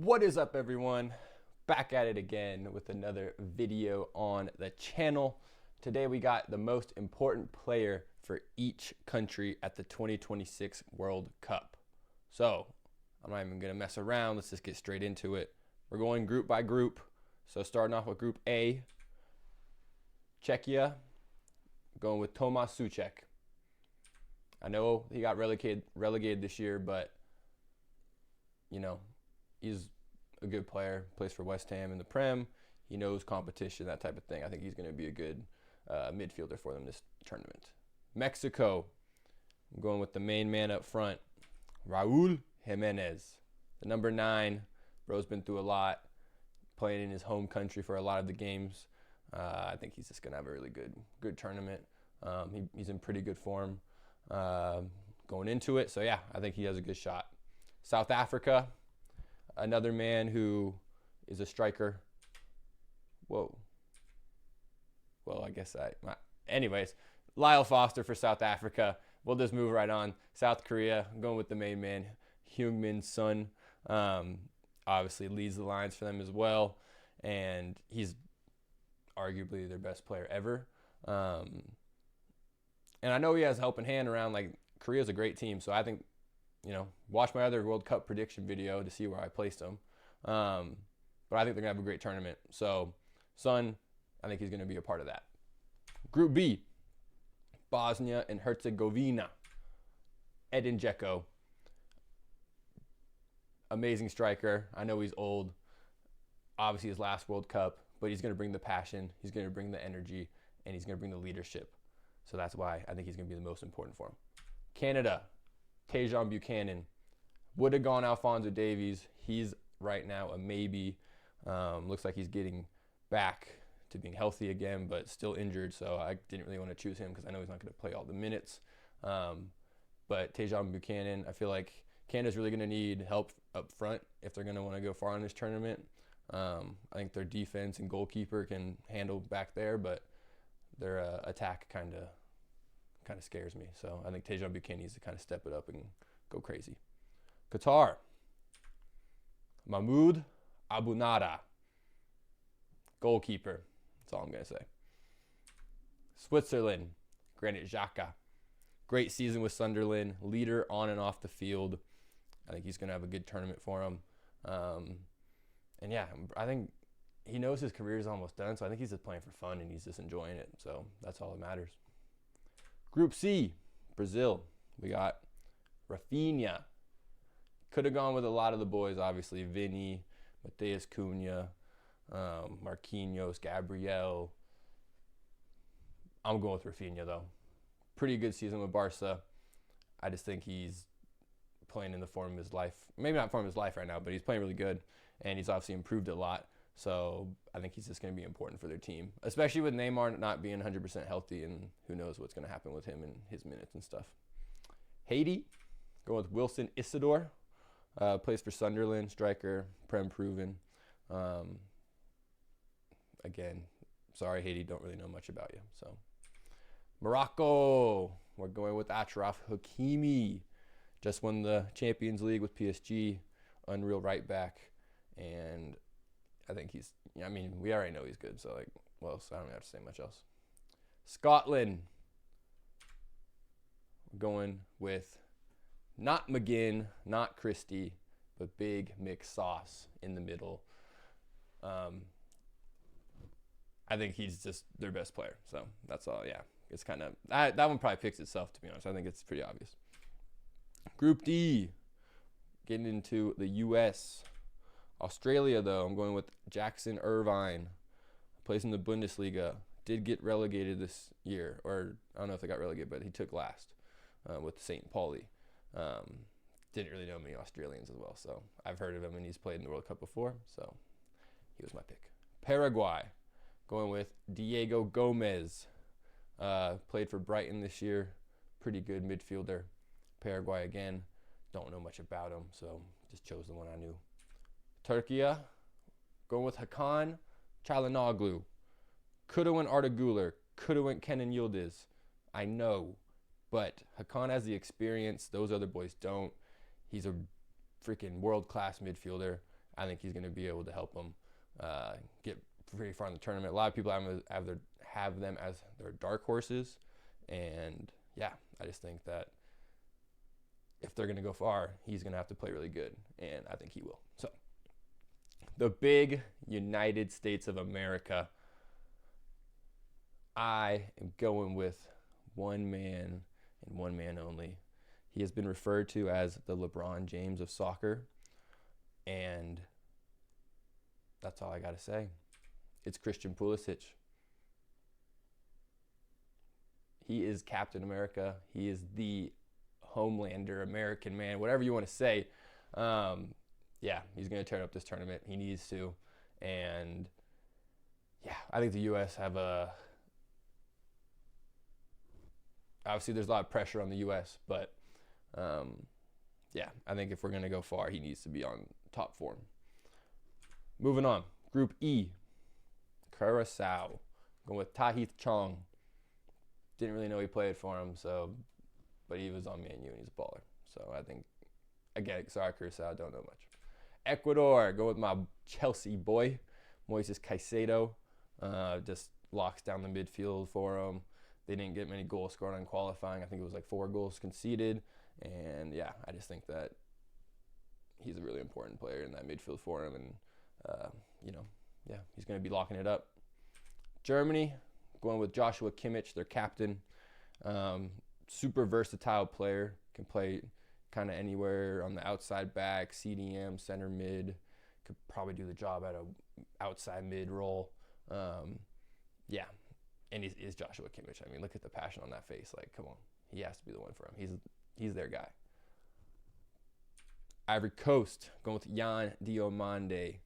What is up, everyone? Back at it again with another video on the channel. Today we got the most important player for each country at the 2026 World Cup. So I'm not even gonna mess around. Let's just get straight into it. We're going group by group. So starting off with Group A, Czechia, going with Tomáš Souček. I know he got relegated this year, but you know, he's a good player, plays for West Ham in the Prem. He knows competition, that type of thing. I think he's going to be a good midfielder for them this tournament. Mexico, I'm going with the main man up front, Raul Jimenez. The number 9, bro's been through a lot, playing in his home country for a lot of the games. I think he's just going to have a really good tournament. He's in pretty good form going into it. So, yeah, I think he has a good shot. South Africa, another man who is a striker. Whoa. Well, I guess anyways, Lyle Foster for South Africa. We'll just move right on. South Korea, I'm going with the main man, Heung-min Son. Obviously leads the lines for them as well, and he's arguably their best player ever. And I know he has a helping hand around. Like, Korea's a great team, so I think, watch my other World Cup prediction video to see where I placed them. But I think they're going to have a great tournament. So, Son, I think he's going to be a part of that. Group B, Bosnia and Herzegovina. Edin Dzeko. Amazing striker. I know he's old. Obviously his last World Cup, but he's going to bring the passion, he's going to bring the energy, and he's going to bring the leadership. So that's why I think he's going to be the most important for him. Canada, Tajon Buchanan. Would have gone Alphonso Davies. He's right now a maybe. Looks like he's getting back to being healthy again, but still injured. So I didn't really want to choose him because I know he's not going to play all the minutes. But Tajon Buchanan, I feel like Canada's really going to need help up front if they're going to want to go far in this tournament. I think their defense and goalkeeper can handle back there, but their attack kind of scares me. So I think Tajon Buchanan needs to kind of step it up and go crazy. Qatar, Mahmoud Abunada, goalkeeper. That's all I'm going to say. Switzerland, Granit Xhaka. Great season with Sunderland, leader on and off the field. I think he's going to have a good tournament for him. And yeah, I think he knows his career is almost done, so I think he's just playing for fun and he's just enjoying it. So that's all that matters. Group C, Brazil. We got Rafinha. Could have gone with a lot of the boys, obviously. Vini, Matheus Cunha, Marquinhos, Gabriel. I'm going with Rafinha, though. Pretty good season with Barca. I just think he's playing in the form of his life. Maybe not form of his life right now, but he's playing really good, and he's obviously improved a lot. So I think he's just going to be important for their team, especially with Neymar not being 100% healthy, and who knows what's going to happen with him and his minutes and stuff. Haiti, going with Wilson Isidore, plays for Sunderland, striker, Prem proven. Again, sorry Haiti, don't really know much about you. So Morocco, we're going with Achraf Hakimi. Just won the Champions League with PSG, unreal right back, and I think we already know he's good, so I don't have to say much else. Scotland, we're going with not McGinn, not Christie, but Big Mick Sauce in the middle. I think he's just their best player, so that's all. Yeah, it's kind of that one probably picks itself, to be honest. I think it's pretty obvious. Group D, getting into the U.S. Australia, though, I'm going with Jackson Irvine. Plays in the Bundesliga. Did get relegated this year, or I don't know if they got relegated, but he took last with St. Pauli. Didn't really know many Australians as well, so I've heard of him, and he's played in the World Cup before, so he was my pick. Paraguay, going with Diego Gomez. Played for Brighton this year. Pretty good midfielder. Paraguay again. Don't know much about him, so just chose the one I knew. Turkey, going with Hakan Çalhanoğlu. Could have went Arda Güler. Could have went Kenan Yildiz. I know, but Hakan has the experience. Those other boys don't. He's a freaking world-class midfielder. I think he's going to be able to help them get pretty far in the tournament. A lot of people have them as their dark horses, and yeah, I just think that if they're going to go far, he's going to have to play really good, and I think he will. So, the big United States of America, I am going with one man and one man only. He has been referred to as the LeBron James of soccer, and that's all I got to say. It's Christian Pulisic. He is Captain America. He is the Homelander, American man, whatever you want to say. Yeah, he's going to tear up this tournament. He needs to. And yeah, I think the U.S. have obviously there's a lot of pressure on the U.S., but yeah, I think if we're going to go far, he needs to be on top form. Moving on. Group E, Curacao. Going with Tahith Chong. Didn't really know he played for him, but he was on Man U and he's a baller. So I think, again, sorry, Curacao, don't know much. Ecuador, go with my Chelsea boy, Moises Caicedo. Just locks down the midfield for him. They didn't get many goals scored on qualifying. I think it was like 4 goals conceded. And yeah, I just think that he's a really important player in that midfield for him. And, yeah, he's going to be locking it up. Germany, going with Joshua Kimmich, their captain. Super versatile player. Can play kind of anywhere on the outside back, CDM, center mid. Could probably do the job at a outside mid role. Yeah. And he's Joshua Kimmich. I mean, look at the passion on that face. Like, come on. He has to be the one for him. He's their guy. Ivory Coast, going with Yan Diomande.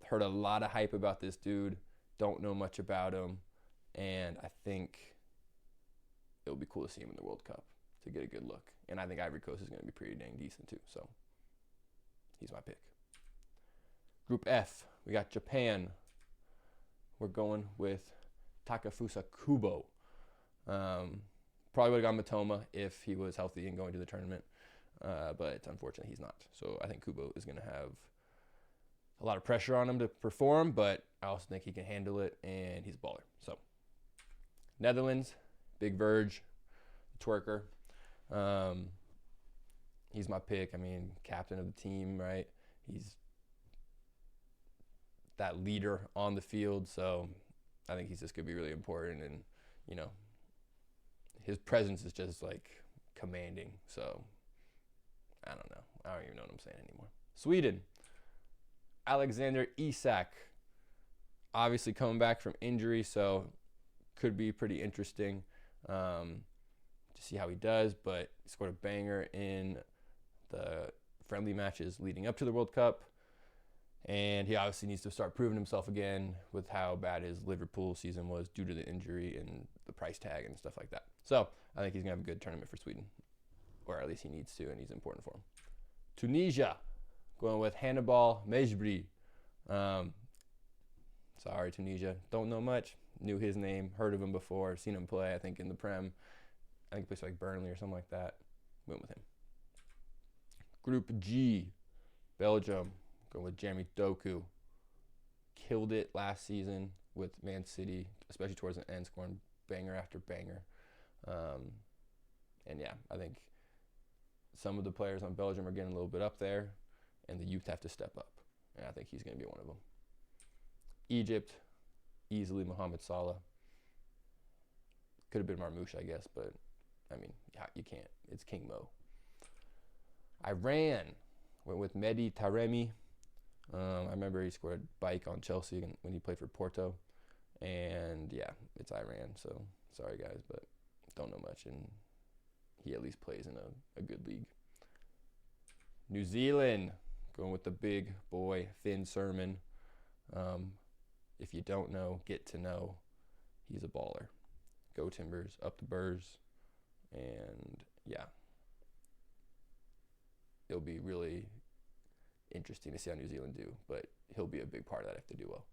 Heard a lot of hype about this dude. Don't know much about him. And I think it'll be cool to see him in the World Cup to get a good look. And I think Ivory Coast is going to be pretty dang decent too. So he's my pick. Group F, we got Japan. We're going with Takefusa Kubo. Probably would have gone Matoma if he was healthy and going to the tournament. But unfortunately, he's not. So I think Kubo is going to have a lot of pressure on him to perform, but I also think he can handle it, and he's a baller. So Netherlands, Big Verge, twerker. He's my pick. I mean, captain of the team, right? He's that leader on the field, so I think he's just going to be really important, and, his presence is just, like, commanding. So I don't know. I don't even know what I'm saying anymore. Sweden, Alexander Isak, obviously coming back from injury, so could be pretty interesting to see how he does, but he scored a banger in the friendly matches leading up to the World Cup, and he obviously needs to start proving himself again with how bad his Liverpool season was due to the injury and the price tag and stuff like that. So I think he's going to have a good tournament for Sweden, or at least he needs to, and he's important for him. Tunisia, going with Hannibal Mejbri. Sorry, Tunisia. Don't know much. Knew his name. Heard of him before. Seen him play, I think, in the Prem. I think he plays like Burnley or something like that. Went with him. Group G, Belgium. Going with Jeremy Doku. Killed it last season with Man City, especially towards the end, scoring banger after banger. And yeah, I think some of the players on Belgium are getting a little bit up there, and the youth have to step up. And I think he's going to be one of them. Egypt, easily Mohamed Salah. Could have been Marmoush, I guess, but, I mean, yeah, you can't. It's King Mo. Iran, went with Mehdi Taremi. I remember he scored a bike on Chelsea when he played for Porto. And, yeah, it's Iran, so sorry, guys, but don't know much. And he at least plays in a good league. New Zealand, going with the big boy, Finn Sermon. If you don't know, get to know. He's a baller. Go Timbers, up the Burrs. And, yeah. It'll be really interesting to see how New Zealand do, but he'll be a big part of that if they do well.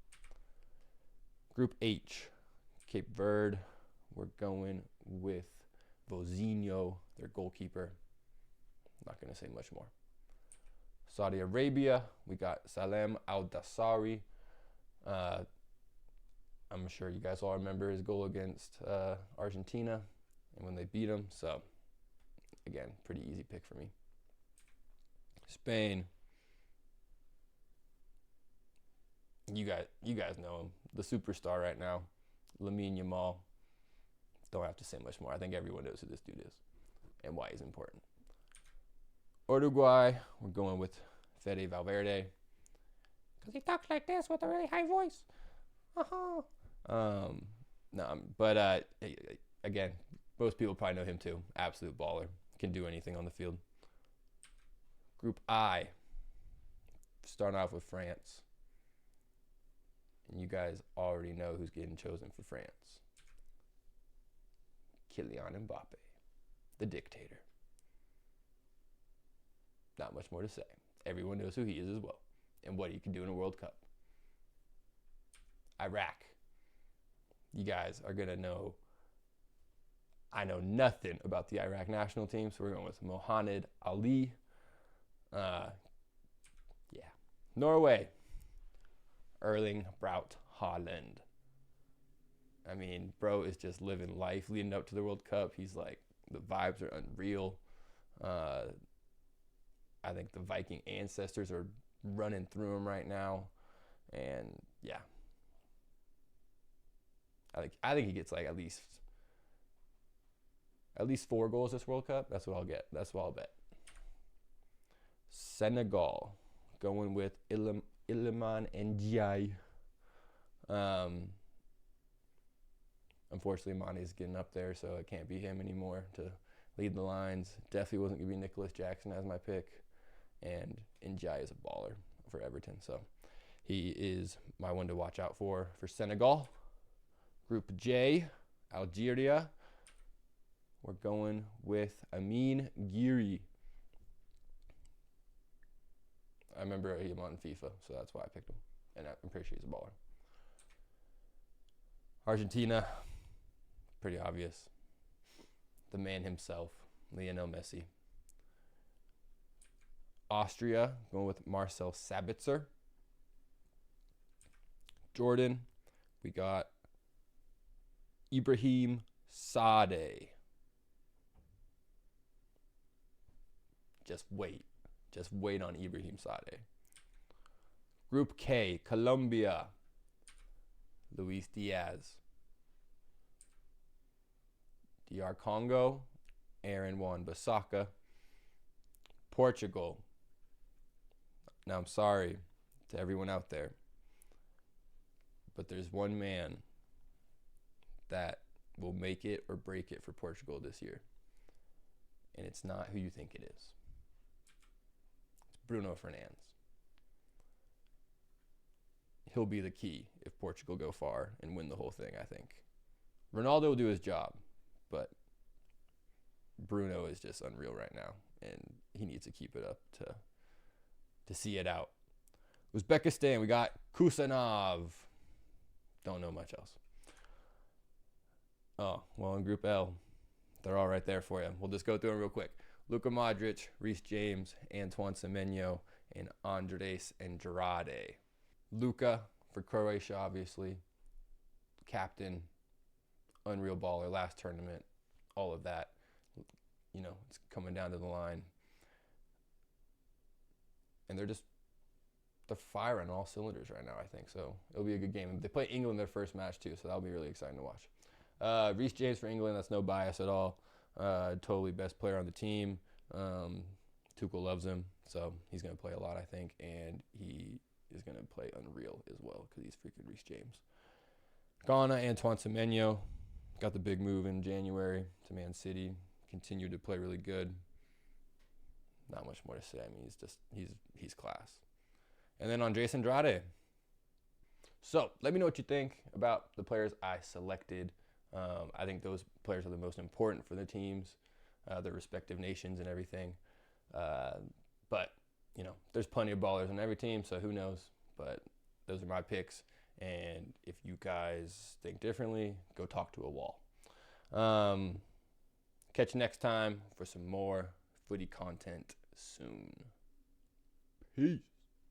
Group H, Cape Verde. We're going with Vozinho, their goalkeeper. I'm not going to say much more. Saudi Arabia, we got Salem Al-Dassari. I'm sure you guys all remember his goal against Argentina and when they beat him. So, again, pretty easy pick for me. Spain. You guys know him. The superstar right now, Lamine Yamal. Don't have to say much more. I think everyone knows who this dude is and why he's important. Uruguay, we're going with Fede Valverde. Because he talks like this with a really high voice. Again, most people probably know him too. Absolute baller. Can do anything on the field. Group I. Starting off with France. And you guys already know who's getting chosen for France. Kylian Mbappe, the dictator. Not much more to say. Everyone knows who he is as well and what he can do in a World Cup. Iraq. You guys are going to know. I know nothing about the Iraq national team, so we're going with Mohamed Ali. Norway. Erling Braut Haaland. I mean, bro is just living life leading up to the World Cup. He's like, the vibes are unreal. I think the Viking ancestors are running through him right now. And yeah. I think he gets like at least 4 goals this World Cup. That's what I'll get. That's what I'll bet. Senegal. Going with Iliman Ndiaye. Unfortunately, Mane's getting up there, so it can't be him anymore to lead the lines. Definitely wasn't going to be Nicholas Jackson as my pick. And Ndiaye is a baller for Everton, so he is my one to watch out for Senegal. Group J, Algeria. We're going with Amin Giri. I remember him on FIFA, so that's why I picked him. And I'm pretty sure he's a baller. Argentina, pretty obvious. The man himself, Lionel Messi. Austria, going with Marcel Sabitzer. Jordan, we got Ibrahim Sade. Just wait on Ibrahim Sade. Group K, Colombia. Luis Diaz. DR Congo, Aaron Wan-Bissaka. Portugal. Now, I'm sorry to everyone out there, but there's one man that will make it or break it for Portugal this year, and it's not who you think it is. It's Bruno Fernandes. He'll be the key if Portugal go far and win the whole thing, I think. Ronaldo will do his job, but Bruno is just unreal right now, and he needs to keep it up to see it out. Uzbekistan, we got Kusanov. Don't know much else. Oh, well, in Group L, they're all right there for you. We'll just go through them real quick. Luka Modric, Reece James, Antoine Semenyo, and Andres Andrade. Luka for Croatia, obviously. Captain, unreal baller, last tournament, all of that. You know, it's coming down to the line. And they're firing all cylinders right now, I think. So it'll be a good game. They play England their first match, too, so that'll be really exciting to watch. Reece James for England, that's no bias at all. Totally best player on the team. Tuchel loves him, so he's going to play a lot, I think. And he is going to play unreal as well because he's freaking Reece James. Ghana, Antoine Semenyo. Got the big move in January to Man City. Continued to play really good. Not much more to say. I mean, he's class. And then Andres Andrade. So let me know what you think about the players I selected. I think those players are the most important for the teams, their respective nations and everything. But, you know, there's plenty of ballers on every team, so who knows. But those are my picks. And if you guys think differently, go talk to a wall. Catch you next time for some more footy content soon. Peace.